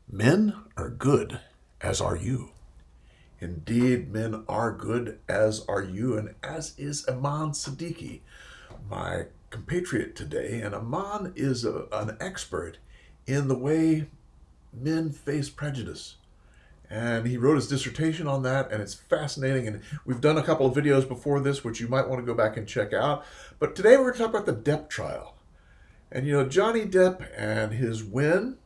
Men are good, as are you. Indeed, men are good, as are you, and as is Aman Siddiqui, my compatriot today. And Aman is an expert in the way men face prejudice. And he wrote his dissertation on that, and it's fascinating. And we've done a couple of videos before this, which you might want to go back and check out. But today we're going to talk about the Depp trial. And Johnny Depp and his win,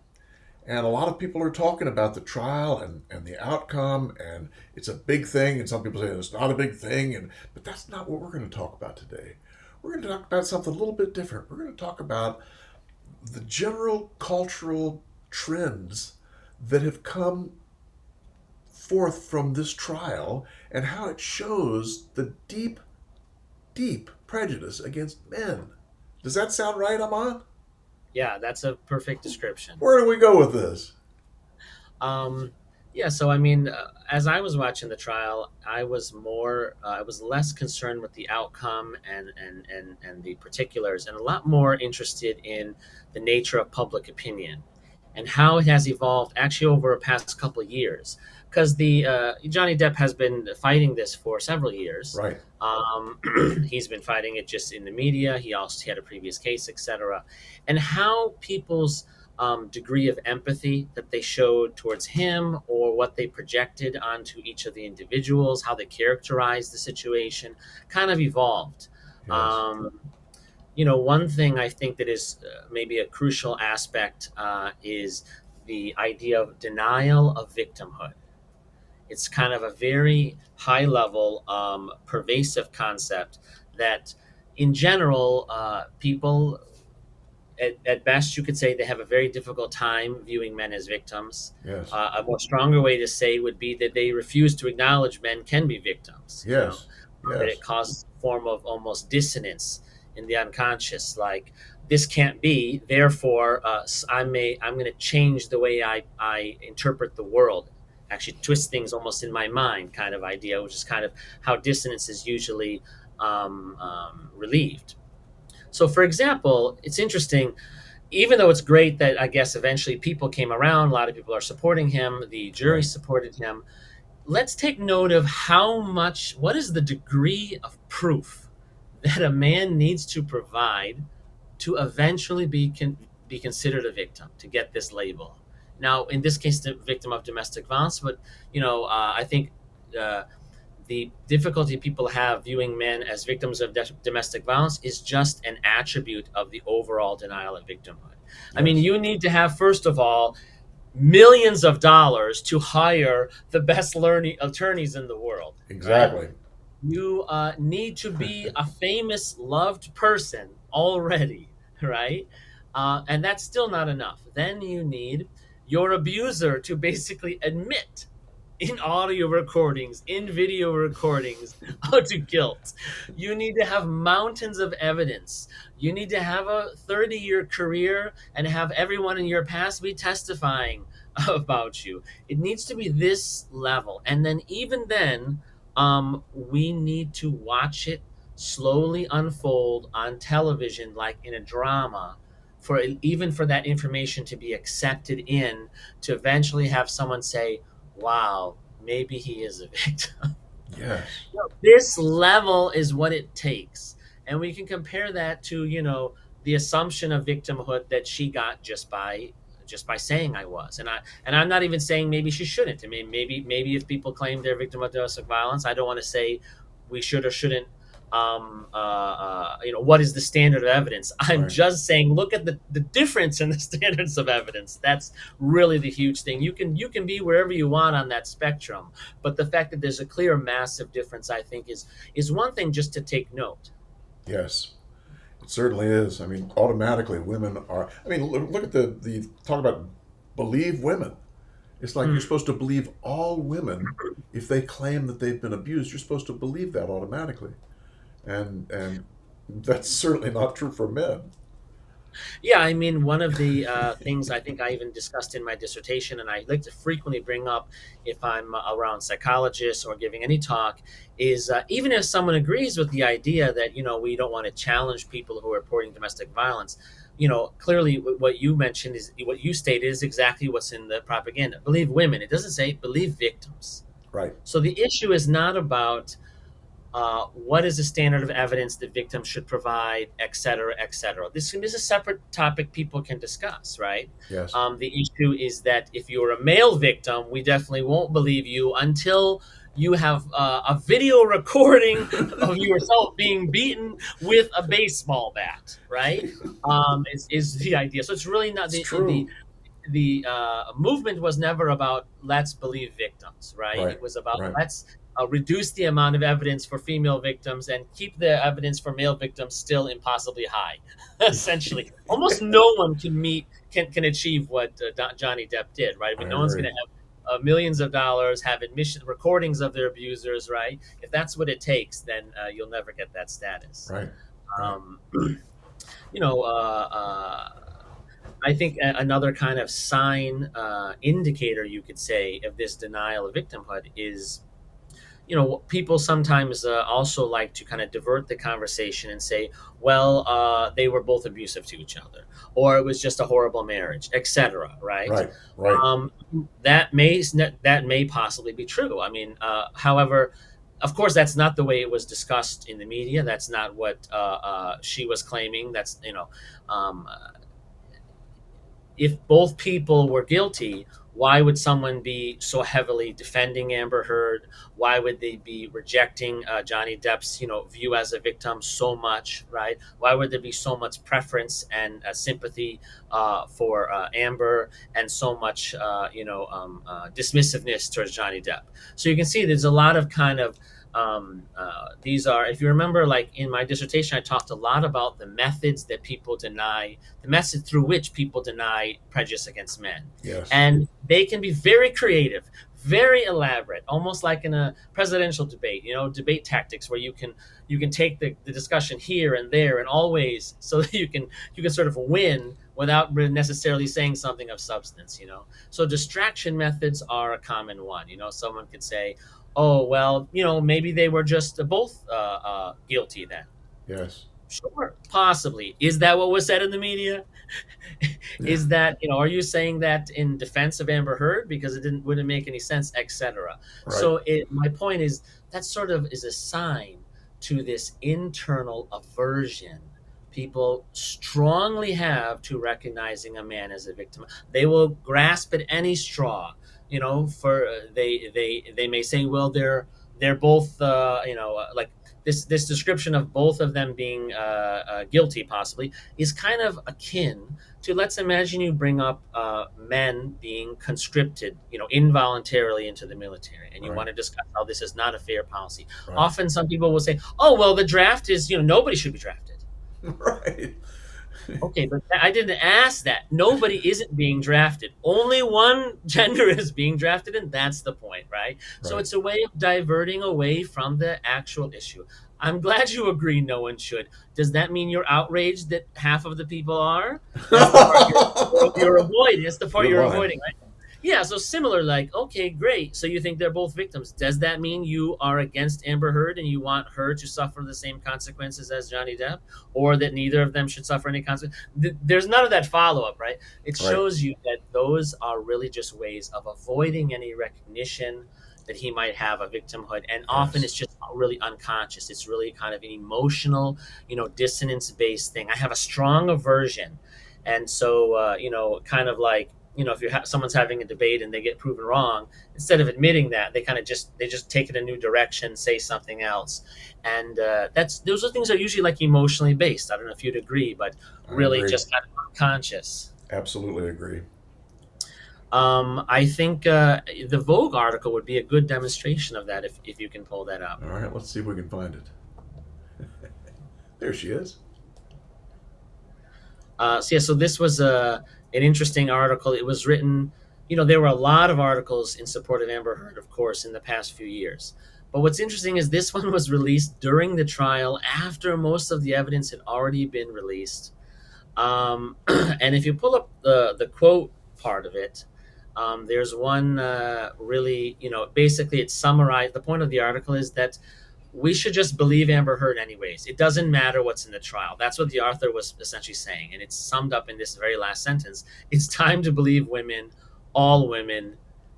and a lot of people are talking about the trial and the outcome, and it's a big thing, and some people say it's not a big thing, but that's not what we're going to talk about today. We're going to talk about something a little bit different. We're going to talk about the general cultural trends that have come forth from this trial and how it shows the deep, deep prejudice against men. Does that sound right, Aman? Yeah, that's a perfect description. Where do we go with this? Um, yeah, so I mean, as I was watching the trial, I was less concerned with the outcome and the particulars, and a lot more interested in the nature of public opinion and how it has evolved actually over the past couple of years. Because the Johnny Depp has been fighting this for several years. Right. Um, he's been fighting it just in the media. He had a previous case, etc. And how people's degree of empathy that they showed towards him or what they projected onto each of the individuals, how they characterized the situation, kind of evolved. Yes. Um, one thing I think that is maybe a crucial aspect is the idea of denial of victimhood. It's kind of a very high level, pervasive concept that, in general, people at best, you could say they have a very difficult time viewing men as victims. Yes. A more stronger way to say would be that they refuse to acknowledge men can be victims. Yes. That Yes. it causes a form of almost dissonance in the unconscious, like this can't be. Therefore, I'm going to change the way I interpret the world. Actually, twist things almost in my mind, kind of idea, which is kind of how dissonance is usually relieved. So, for example, it's interesting, even though it's great that I guess eventually people came around, a lot of people are supporting him, the jury Right. supported him. Let's take note of what is the degree of proof that a man needs to provide to eventually be considered a victim, to get this label. Now, in this case, the victim of domestic violence, but I think uh, the difficulty people have viewing men as victims of domestic violence is just an attribute of the overall denial of victimhood. I mean, Yes. you need to have, first of all, millions of dollars to hire the best learning attorneys in the world, right? Exactly. You need to be a famous, loved person already, right? And that's still not enough. Then you need your abuser to basically admit in audio recordings, in video recordings, to guilt. You need to have mountains of evidence. You need to have a 30-year career and have everyone in your past be testifying about you. It needs to be this level. And then, even then, we need to watch it slowly unfold on television, like in a drama, even for that information to be accepted in, to eventually have someone say, wow, maybe he is a victim. Yes. This level is what it takes. And we can compare that to, the assumption of victimhood that she got just by saying I was. And I'm not even saying maybe she shouldn't. I mean, maybe if people claim they're a victim of domestic violence, I don't want to say we should or shouldn't what is the standard of evidence. I'm Right. just saying, look at the difference in the standards of evidence. That's really the huge thing. You can be wherever you want on that spectrum, but the fact that there's a clear massive difference, I think, is one thing just to take note. Yes. It certainly is. I mean, automatically women are. I mean, look at the talk about believe women. It's like you're Mm. supposed to believe all women if they claim that they've been abused. You're supposed to believe that automatically, and that's certainly not true for men. Yeah, I mean, one of the things I think I even discussed in my dissertation, and I like to frequently bring up if I'm around psychologists or giving any talk, is even if someone agrees with the idea that we don't want to challenge people who are reporting domestic violence, clearly what you mentioned is what you stated is exactly what's in the propaganda. Believe women. It doesn't say believe victims. Right. So the issue is not about what is the standard of evidence the victim should provide, et cetera, et cetera. This is a separate topic people can discuss, right? Yes. The issue is that if you're a male victim, we definitely won't believe you until you have a video recording of yourself being beaten with a baseball bat, right? Is the idea. So it's really not It's the true. movement was never about let's believe victims, right? Right. It was about Right. let's reduce the amount of evidence for female victims and keep the evidence for male victims still impossibly high. Essentially, almost no one can achieve what Johnny Depp did, right? I I mean, no one's going agree. to have millions of dollars, have admission recordings of their abusers, right? If that's what it takes, then you'll never get that status. Right. Right. Um, you know, I think another kind of sign, indicator, you could say, of this denial of victimhood is, people sometimes also like to kind of divert the conversation and say, well, they were both abusive to each other, or it was just a horrible marriage, etc. Right? Right. Right. Um, that may possibly be true. I mean, however, of course, that's not the way it was discussed in the media. That's not what she was claiming. That's um, if both people were guilty, why would someone be so heavily defending Amber Heard? Why would they be rejecting Johnny Depp's view as a victim so much, right? Why would there be so much preference and sympathy for Amber, and so much dismissiveness towards Johnny Depp? So you can see there's a lot of kind of these are, if you remember, like in my dissertation, I talked a lot about the methods that people deny, the method through which people deny prejudice against men. Yes. And they can be very creative, very elaborate, almost like in a presidential debate, debate tactics where you can take the discussion here and there and always so that you can sort of win without necessarily saying something of substance. So distraction methods are a common one. Someone could say, oh, well, maybe they were just both guilty then. Yes. Sure, possibly. Is that what was said in the media? Yeah. Is that, are you saying that in defense of Amber Heard because it wouldn't make any sense, etc.? Right. So my point is that sort of is a sign to this internal aversion people strongly have to recognizing a man as a victim. They will grasp at any straw. For they may say, well, they're both like this description of both of them being guilty possibly is kind of akin to, let's imagine you bring up men being conscripted involuntarily into the military, and you Right. want to discuss how this is not a fair policy. Right. Often some people will say, oh, well, the draft is nobody should be drafted. Right. Okay, but I didn't ask that. Nobody isn't being drafted. Only one gender is being drafted, and that's the point, right? So Right. it's a way of diverting away from the actual issue. I'm glad you agree no one should. Does that mean you're outraged that half of the people are? That's the part you're avoiding. That's the part Good you're line. avoiding, right? Yeah, so similar, like, okay, great. So you think they're both victims. Does that mean you are against Amber Heard and you want her to suffer the same consequences as Johnny Depp, or that neither of them should suffer any consequences? There's none of that follow up, right? It Right. shows you that those are really just ways of avoiding any recognition that he might have a victimhood, and often Yes. it's just really unconscious. It's really kind of an emotional, dissonance based thing. I have a strong aversion, and so kind of like, if someone's having a debate and they get proven wrong, instead of admitting that, they just take it a new direction, say something else, and those are things that are usually like emotionally based. I don't know if you'd agree, but I really agree. just kind of unconscious. Absolutely agree. I think the Vogue article would be a good demonstration of that if you can pull that up. All right. Let's see if we can find it. There she is. So this was an interesting article. It was written, there were a lot of articles in support of Amber Heard, of course, in the past few years. But what's interesting is this one was released during the trial after most of the evidence had already been released. And if you pull up the quote part of it, there's one really, basically it's summarized. The point of the article is that we should just believe Amber Heard anyways. It doesn't matter what's in the trial. That's what the author was essentially saying, and it's summed up in this very last sentence. It's time to believe women, all women.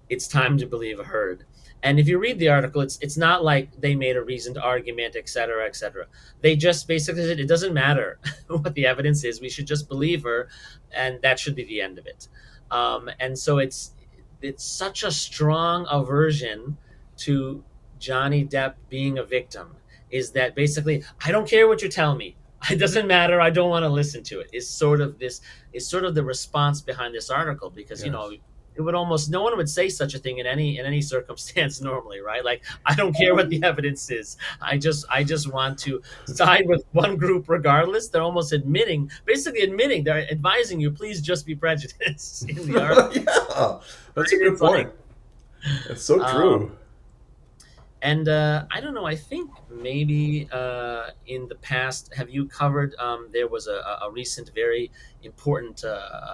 It's time to believe Heard. And if you read the article, it's not like they made a reasoned argument, et cetera, et cetera. They just basically said it doesn't matter what the evidence is. We should just believe her, and that should be the end of it. And so it's such a strong aversion to Johnny Depp being a victim, is that basically I don't care what you tell me. It doesn't matter. I don't want to listen to it. Is sort of the response behind this article, because Yes. it would almost no one would say such a thing in any circumstance normally, right? Like, I don't care what the evidence is. I just want to side with one group regardless. They're almost basically admitting, they're advising you, please just be prejudiced in the article. Yeah, that's a Right? good It's like, point. It's so um, true. and I don't know. I think maybe in the past, have you covered? There was a recent, very important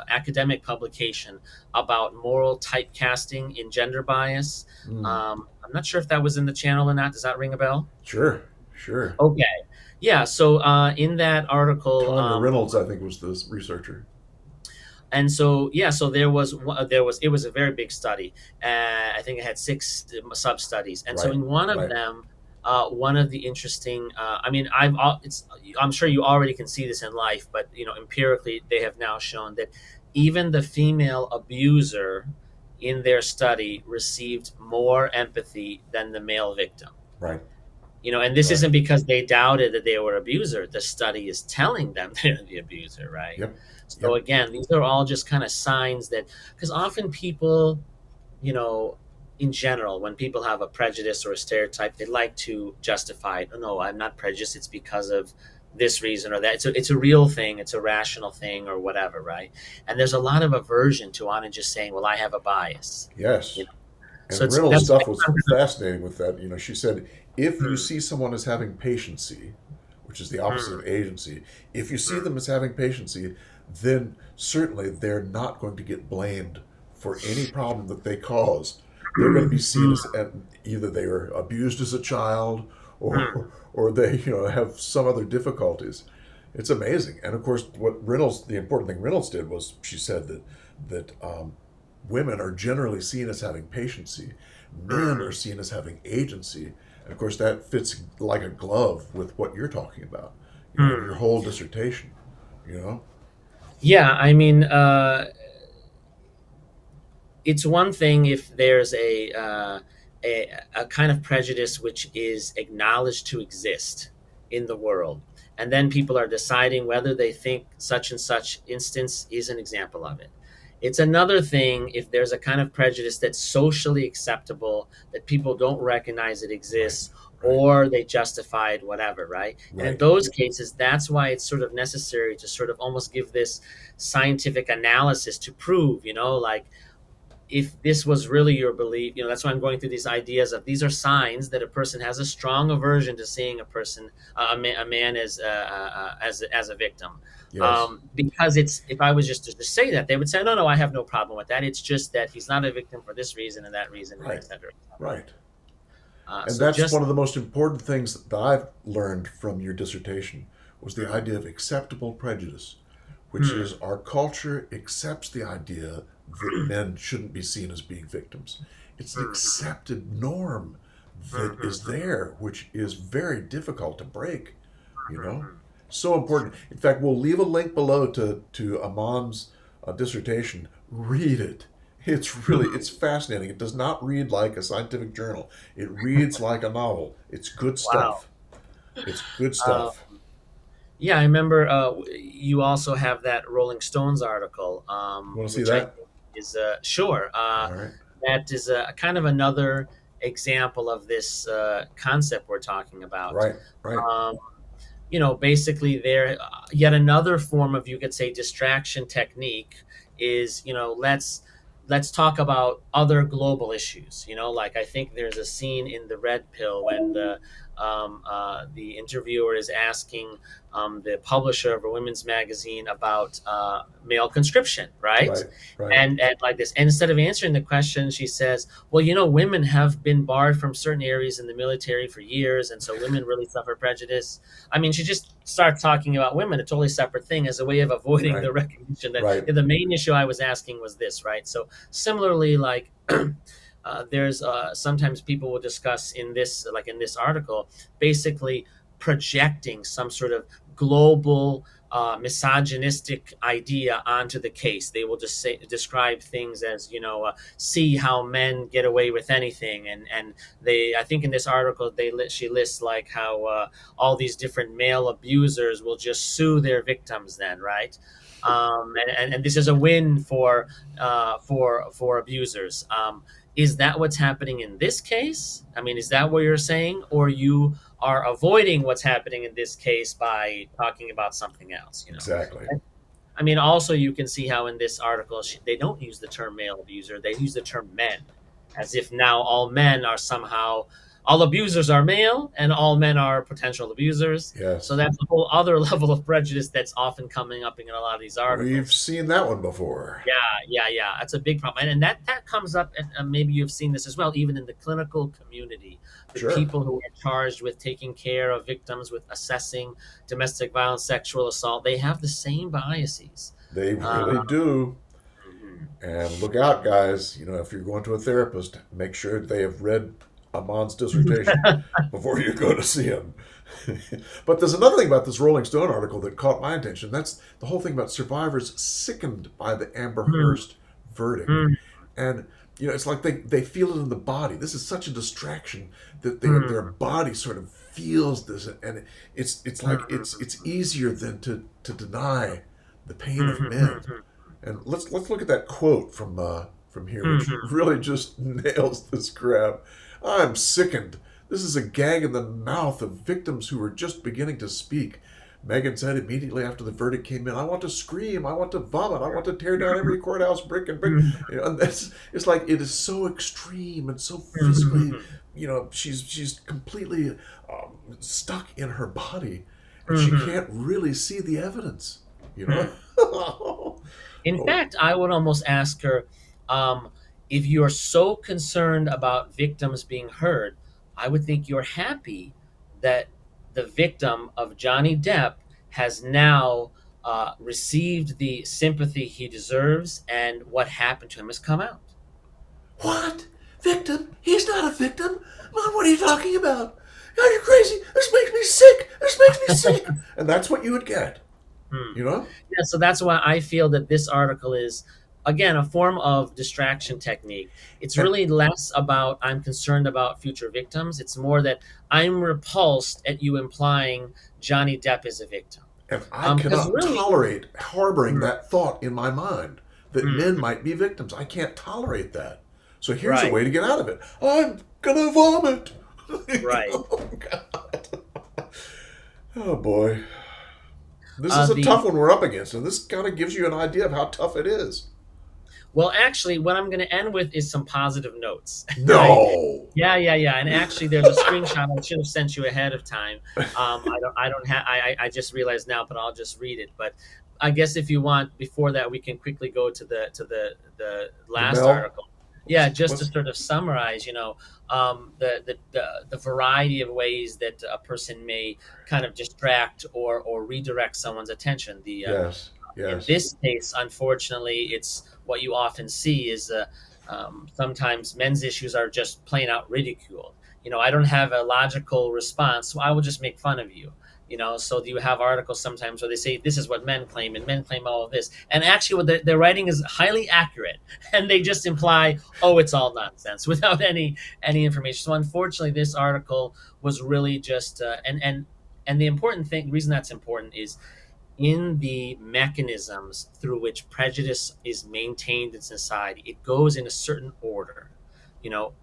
academic publication about moral typecasting in gender bias. Mm, I'm not sure if that was in the channel or not. Does that ring a bell? sure, sure. Okay. Yeah. So in that article, Tanya Reynolds, I think, was the researcher. and so yeah, so there was it was a very big study. I think it had six sub studies, and so Right, in one of right, them, one of the interesting, I mean, I'm sure you already can see this in life, but empirically they have now shown that even the female abuser in their study received more empathy than the male victim. right, And this right. isn't because they doubted that they were abuser. The study is telling them they're the abuser, right? Yep, So yep. again, these are all just kind of signs that, because often people, you know, in general, when people have a prejudice or a stereotype, they like to justify it. Oh, no, I'm not prejudiced. It's because of this reason or that. It's a real thing. It's a rational thing or whatever, right? And there's a lot of aversion to on and just saying, well, I have a bias. Yes. You know, so And it's Reynolds' that's stuff was fascinating with that. She said, if you mm, see someone as having patiency, which is the opposite mm, of agency, if you see mm, them as having patiency, then certainly they're not going to get blamed for any problem that they cause. They're going to be seen mm, as either they were abused as a child, mm. or they have some other difficulties. It's amazing. And of course, the important thing Reynolds did was she said that women are generally seen as having patiency, men are Mm, seen as having agency. And of course, that fits like a glove with what you're talking about, in your mm. whole dissertation, you know? Yeah, I mean, it's one thing if there's a kind of prejudice which is acknowledged to exist in the world, and then people are deciding whether they think such and such instance is an example of it. It's another thing if there's a kind of prejudice that's socially acceptable, that people don't recognize it Right, exists, right, or they justify it, whatever, right? And in right. those cases, that's why it's sort of necessary to sort of almost give this scientific analysis to prove, like, if this was really your belief. That's why I'm going through these ideas of, these are signs that a person has a strong aversion to seeing a person, a man, as a victim. Yes, Because it's, if I was just to say that, they would say, no, no, I have no problem with that. It's just that he's not a victim for this reason and that reason, and right, et cetera, et cetera. right. And So that's just one of the most important things that I've learned from your dissertation was the idea of acceptable prejudice, which hmm, is our culture accepts the idea that men shouldn't be seen as being victims. It's the hmm, accepted norm hmm, that is hmm, there, which is very you break, you hmm, know? hmm. So important. In fact, we'll leave a link below to Aman's dissertation. Read it. It's fascinating. It does not read like a scientific journal. It reads like a novel. It's good Wow. stuff. It's good Uh, stuff. yeah, I remember you also have that Rolling Stones article, You want to see which I that? think is, sure. All right. That is a kind of another example of this concept we're talking about. Right. Right. Um, Basically, there, yet another form of, you could say, distraction technique is, let's talk about other global issues. Like, I think there's a scene in the Red Pill when the interviewer is asking the publisher of a women's magazine about male conscription, right? Right. Right. And like this, and instead of answering the question, she says, "Well, women have been barred from certain areas in the military for years, and so women really suffer prejudice." I mean, she just starts talking about women, a totally separate thing, as a way of avoiding Right. the recognition that Right. the main issue I was asking was this, right? So similarly, like. There's sometimes people will discuss in this, like in this article, basically projecting some sort of global misogynistic idea onto the case. They will just describe things as, see how men get away with anything, and I think in this article she lists like how all these different male abusers will just sue their victims then, right? And this is a win for abusers. Is that what's happening in this case? I mean, is that what you're saying, or you are avoiding what's happening in this case by talking about something else? Exactly. I mean, also you can see how in this article they don't use the term male abuser; they use the term men, as if now all men are somehow all abusers are male and all men are potential abusers. So Yes. that's a whole other level of prejudice that's often coming up in a lot of these We've articles. seen that one before. Yeah, yeah, yeah. That's a big problem, and that comes up. And maybe you've seen this as well, even in the clinical community. The Sure. people who are charged with taking care of victims, with assessing domestic violence, sexual assault, they have the same biases. They Uh, really do. mhm. And look out, guys. If you're going to a therapist, make sure they have read Aman's dissertation before you go to see him. But there's another thing about this Rolling Stone article that caught my attention. That's the whole thing about survivors sickened by the Amber Mm, Heard verdict. mm, And it's like they feel it in the body. This is such a distraction that their mm, body sort of feels this, and it's like mm, it's easier than to deny the pain of mm, men. mm, And let's look at that quote from here, mm, which mm, really just nails this crap. I'm sickened. This is a gag in the mouth of victims who were just beginning to speak. Megan said immediately after the verdict came in, "I want to scream, I want to vomit, I want to tear down every courthouse brick and brick." And it's like it is so extreme and so physically. She's completely stuck in her body, and she mm, can't really see the evidence. You mm. know. In Oh, fact, I would almost ask her, um, if you're so concerned about victims being heard, I would think you're happy that the victim of Johnny Depp has now received the sympathy he deserves, and what happened to him has come out. what? Victim? He's not a victim. Mom, what are you talking about? Are you crazy? This makes me sick. This makes me sick. And that's what you would get. Hmm. You know? Yeah, so that's why I feel that this article is, again, a form of distraction technique. It's And really less about I'm concerned about future victims. It's more that I'm repulsed at you implying Johnny Depp is a victim. and I Because cannot really, tolerate harboring mm, that thought in my mind that men mm, might be victims. I can't tolerate that. So here's a right, way to get out of it. I'm gonna vomit. right. Oh God. Oh boy. This is a The tough one we're up against, and this kind of gives you an idea of how tough it is. Well, actually, what I'm going to end with is some positive notes, right? No. Yeah, yeah, yeah. And actually, there's a screenshot I should have sent you ahead of time. I don't have. I just realized now, but I'll just read it. But I guess if you want, before that, we can quickly go to the The last Mel. article. Yeah, just to What's sort of summarize, the variety of ways that a person may kind of distract or redirect someone's attention. yes, In yes. this case, unfortunately, it's what you often see is sometimes men's issues are just plain out ridiculed. I don't have a logical response, so I will just make fun of you. So you have articles sometimes where they say this is what men claim, and men claim all of this, and actually, what their writing is highly accurate, and they just imply, oh, it's all nonsense without any information. So unfortunately, this article was really just and the important thing, the reason that's important is in the mechanisms through which prejudice is maintained in society, it goes in a certain order.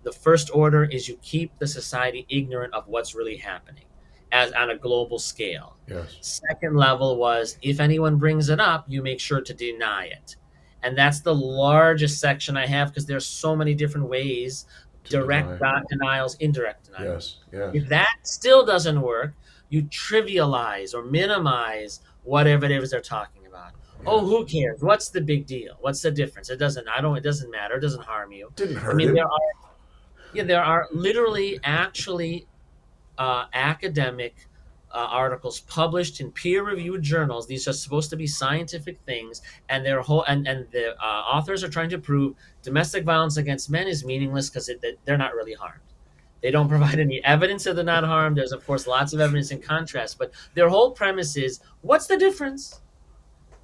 The first order is you keep the society ignorant of what's really happening as on a global scale. Yes. Second level was if anyone brings it up, you make sure to deny it. And that's the largest section I have because there's so many different ways To direct deny. denials, indirect denials. Yes, yes, If that still doesn't work, you trivialize or minimize whatever it is they're talking about. Oh, yes. who cares? What's the big deal? What's the difference? It doesn't. I don't. It doesn't matter. It doesn't harm you. Didn't I hurt mean, him. there are literally actually academic articles published in peer-reviewed journals. These are supposed to be scientific things, and their whole and the authors are trying to prove domestic violence against men is meaningless because they're not really harmed. They don't provide any evidence that they're not harmed. There's of course lots of evidence in contrast, but their whole premise is, what's the difference?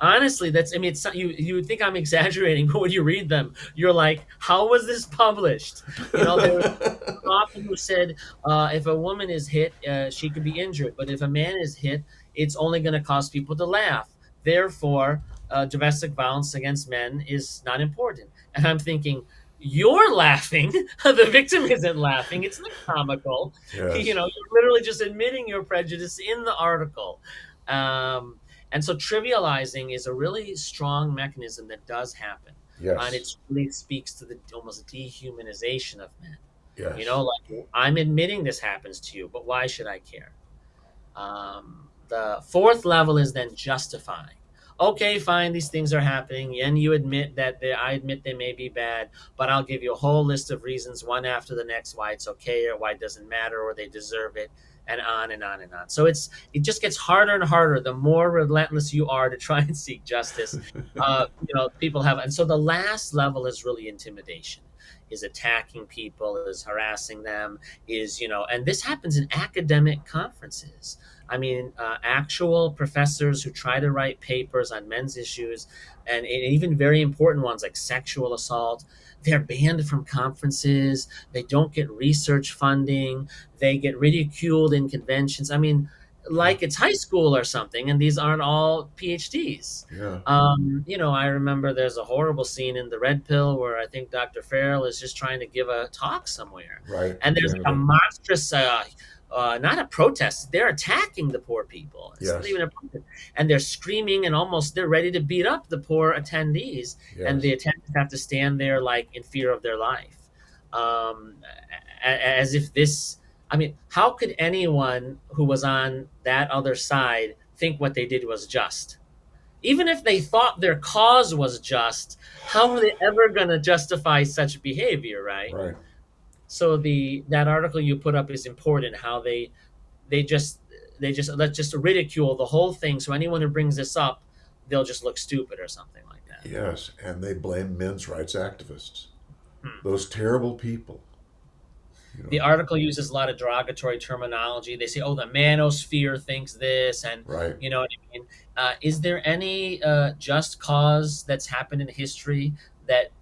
Honestly, that's, I mean, it's, you would think I'm exaggerating, but when you read them, you're like, how was this published? There was an author who said, if a woman is hit, she could be injured, but if a man is hit, it's only going to cause people to laugh. Therefore, domestic violence against men is not important. And I'm thinking, you're laughing. The victim isn't laughing. It's not comical. Yes, You're literally just admitting your prejudice in the article. Um, and so trivializing is a really strong mechanism that does happen. And yes, it really speaks to the almost dehumanization of men. yes, Like, I'm admitting this happens to you, but why should I care? The fourth level is then justifying. Okay, fine, these things are happening, and you admit that I admit they may be bad, but I'll give you a whole list of reasons, one after the next, why it's okay or why it doesn't matter or they deserve it, and on and on and on. So it just gets harder and harder the more relentless you are to try and seek justice. People have, and so the last level is really intimidation, is attacking people, is harassing them, and this happens in academic conferences. I mean, actual professors who try to write papers on men's issues, and even very important ones like sexual assault, they're banned from conferences. They don't get research funding. They get ridiculed in conventions. I mean, yeah, like it's high school or something, and these aren't all PhDs. yeah, I remember there's a horrible scene in The Red Pill where I think Dr. Farrell is just trying to give a talk somewhere, right, and there's like a Canada. monstrous, not a protest. They're attacking the poor people. It's not Yes, even a protest, and they're screaming and almost they're ready to beat up the poor attendees, and the yes. attendees have to stand there like in fear of their life, um, as if this. I mean, how could anyone who was on that other side think what they did was just? Even if they thought their cause was just, how are they ever going to justify such behavior, right? Right. So that article you put up is important. How they just let's just ridicule the whole thing. So anyone who brings this up, they'll just look stupid or something like that. Yes, and they blame men's rights activists. Hmm. Those terrible people. You The know. article uses a lot of derogatory terminology. They say, "Oh, the manosphere thinks this," and Right. you know what I mean. Is there any just cause that's happened in history that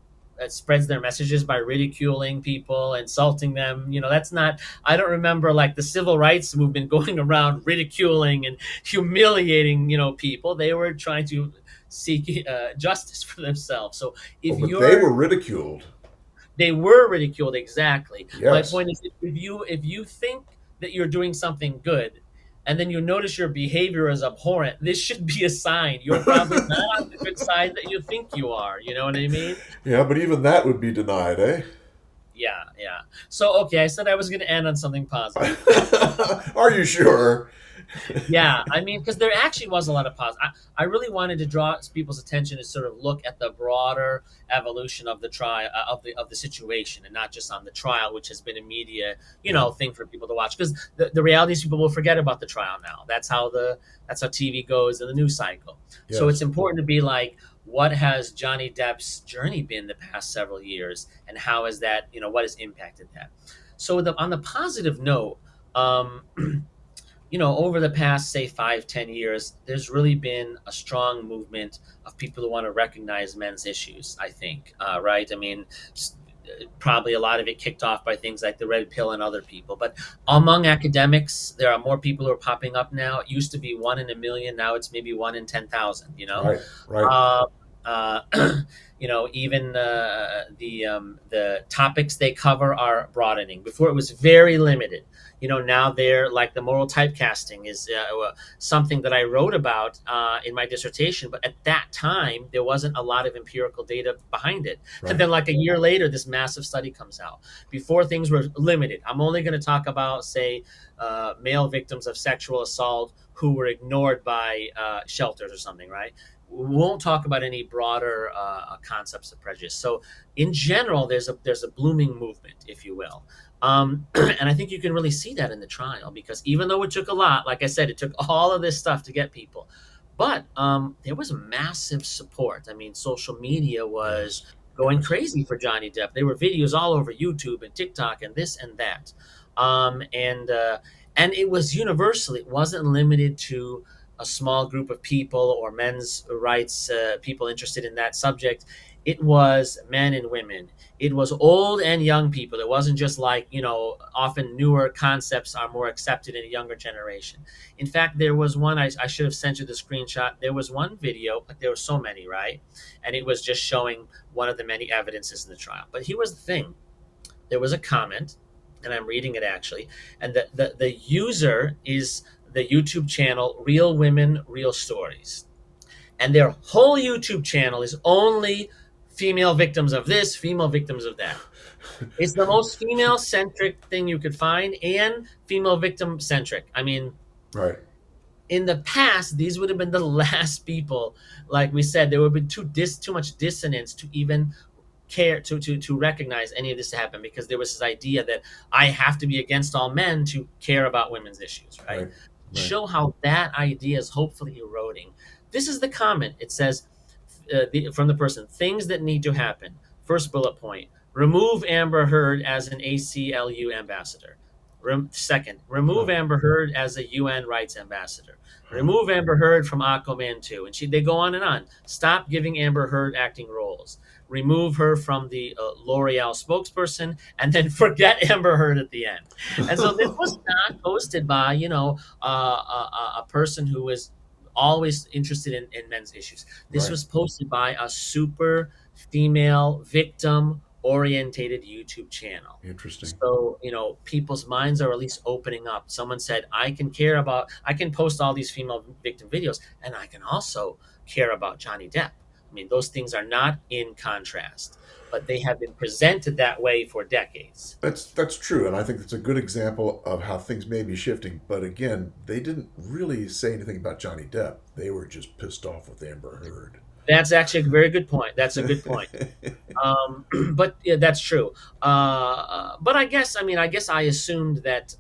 spreads their messages by ridiculing people, insulting them? That's not. I don't remember like the civil rights movement going around ridiculing and humiliating, people. They were trying to seek justice for themselves. So Oh, if but they you're were ridiculed. they were ridiculed, exactly. My Yes. point is, if you think that you're doing something good, and then you notice your behavior is abhorrent, this should be a sign you're probably not on the good side that you think you are. You know what I mean? Yeah, but even that would be denied, eh? Yeah, yeah. So okay, I said I was going to end on something positive. Are you sure? Yeah, I mean, because there actually was a lot of positive. I really wanted to draw people's attention to sort of look at the broader evolution of the trial of the situation, and not just on the trial, which has been a media Yeah. thing for people to watch. Because the reality is, people will forget about the trial now. That's how TV goes in the news cycle. So Yes. it's important to be like, what has Johnny Depp's journey been the past several years, and how has that what has impacted that? So on the positive note. Um, over the past, say, 5, 10 years, there's really been a strong movement of people who want to recognize men's issues, I think, right? I mean, probably a lot of it kicked off by things like the red pill and other people. But among academics, there are more people who are popping up now. It used to be one in a million. Now it's maybe one in 10,000, Right. Right. uh, Even the topics they cover are broadening. Before it was very limited. Now they're like the moral typecasting is something that I wrote about in my dissertation. But at that time, there wasn't a lot of empirical data behind it. And Right. then, like a year later, this massive study comes out. Before things were limited. I'm only going to talk about, say, male victims of sexual assault who were ignored by shelters or something, right? We won't talk about any broader concepts of prejudice. So, in general, there's a blooming movement, if you will, and I think you can really see that in the trial because even though it took a lot, like I said, it took all of this stuff to get people, but there was massive support. I mean, social media was Yes. going Yes. crazy for Johnny Depp. There were videos all over YouTube and TikTok and this and that, and it was universal. It wasn't limited to a small group of people or men's rights people interested in that subject. It was men and women. It was old and young people. It wasn't just like, often newer concepts are more accepted in a younger generation. In fact, there was one, I should have sent you the screenshot. There was one video, but there were so many, right? And it was just showing one of the many evidences in the trial. But here was the thing, there was a comment, and I'm reading it actually, and the user is the YouTube channel Real Women, Real Stories. And their whole YouTube channel is only female victims of this, female victims of that. It's the most female centric thing you could find and female victim centric. I mean, Right. in the past, these would have been the last people. Like we said, there would have been too much dissonance to even care to recognize any of this to happen because there was this idea that I have to be against all men to care about women's issues, right? Right. Right. Show how that idea is hopefully eroding. This is the comment. It says from the person, things that need to happen. First bullet point: remove Amber Heard as an ACLU ambassador. Second, remove Huh. Amber Heard as a UN rights ambassador. Huh. Remove Amber Heard from Aquaman 2. And they go on and on. Stop giving Amber Heard acting roles. Remove her from the L'Oreal spokesperson, and then forget Amber Heard at the end. And so this was not posted by, a person who was always interested in men's issues. This Right. was posted by a super female victim orientated YouTube channel. Interesting. So, people's minds are at least opening up. Someone said, I can post all these female victim videos and I can also care about Johnny Depp. I mean, those things are not in contrast, but they have been presented that way for decades. That's true, and I think it's a good example of how things may be shifting. But again, they didn't really say anything about Johnny Depp. They were just pissed off with Amber Heard. That's actually a very good point. That's a good point. But yeah, that's true. But I guess I assumed that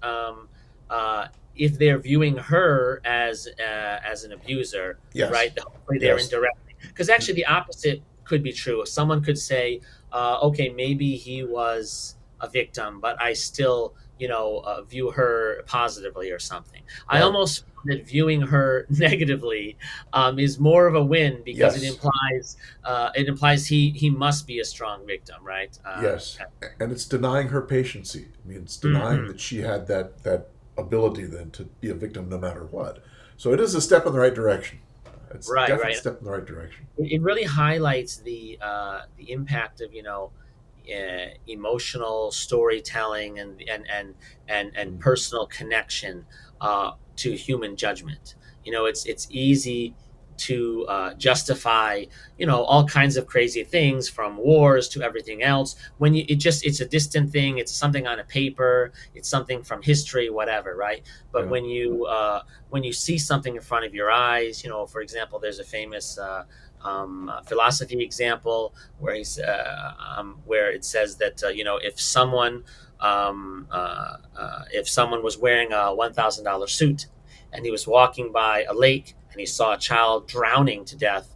if they're viewing her as an abuser, Yes. right? Hopefully they're Yes. indirectly. Because actually, the opposite could be true. Someone could say, okay, maybe he was a victim, but I still, view her positively or something. I Right. almost feel that viewing her negatively is more of a win because it Yes. implies he must be a strong victim, right? Yes. And it's denying her patiency. I mean, it's denying Mhm. that she had that ability then to be a victim no matter what. So it is a step in the right direction. It's Right, definitely a right. step in the right direction. It really highlights the impact of emotional storytelling and Mm. personal connection to human judgment. It's easy to justify all kinds of crazy things from wars to everything else when it's a distant thing, it's something on a paper, it's something from history, whatever, right? But Yeah. when you see something in front of your eyes, for example, there's a famous philosophy example where it says that if someone was wearing a $1,000 suit and he was walking by a lake and he saw a child drowning to death,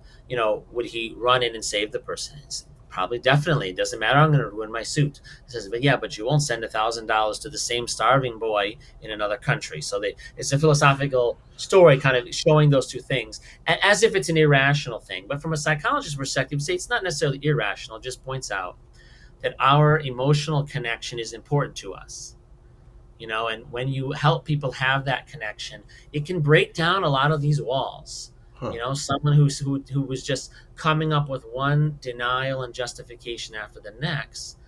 would he run in and save the person? It's probably, definitely. It doesn't matter. I'm going to ruin my suit. He says, but yeah, but you won't send $1,000 to the same starving boy in another country. So it's a philosophical story, kind of showing those two things as if it's an irrational thing. But from a psychologist's perspective, say it's not necessarily irrational. It just points out that our emotional connection is important to us. And when you help people have that connection, it can break down a lot of these walls. You Huh. know, someone who was just coming up with one denial and justification after the next.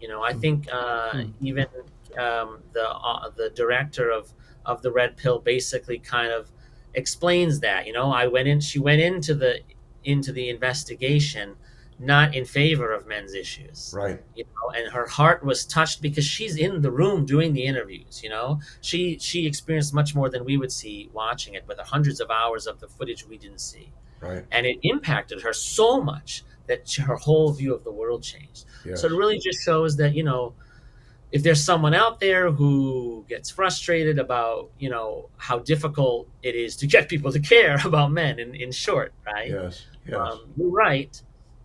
You know, I Hmm. think Hmm. even the director of the Red Pill basically kind of explains that. You know, she went into the investigation not in favor of men's issues. Right. You know, and her heart was touched because she's in the room doing the interviews. You know, she experienced much more than we would see watching it, with the hundreds of hours of the footage we didn't see, Right. and it impacted her so much that her whole view of the world changed. So it Yes. really just shows that, you know, if there's someone out there who gets frustrated about, you know, how difficult it is to get people to care about men, in short, right? Yes. Yes. You're right.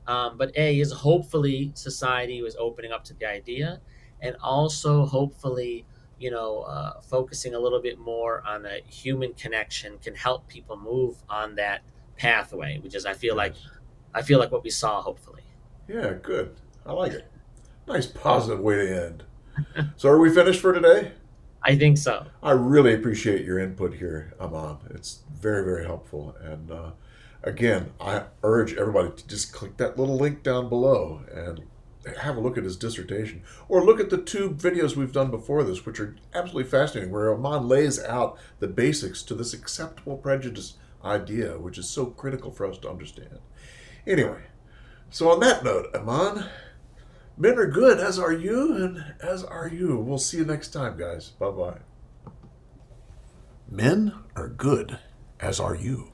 But A is hopefully society was opening up to the idea, and also hopefully, you know, focusing a little bit more on a human connection can help people move on that pathway, which is Yes. I feel like what we saw. Hopefully, Yeah. Good. I like it. Nice positive way to end. So, are we finished for today? I think so. I really appreciate your input here, Aman. It's very, very helpful. And again, I urge everybody to just click that little link down below and have a look at his dissertation, or look at the two videos we've done before this, which are absolutely fascinating, where Aman lays out the basics to this acceptable prejudice idea, which is so critical for us to understand. Anyway, so on that note, Aman, men are good, as are you, and as are you. We'll see you next time, guys. Bye bye. Men are good, as are you.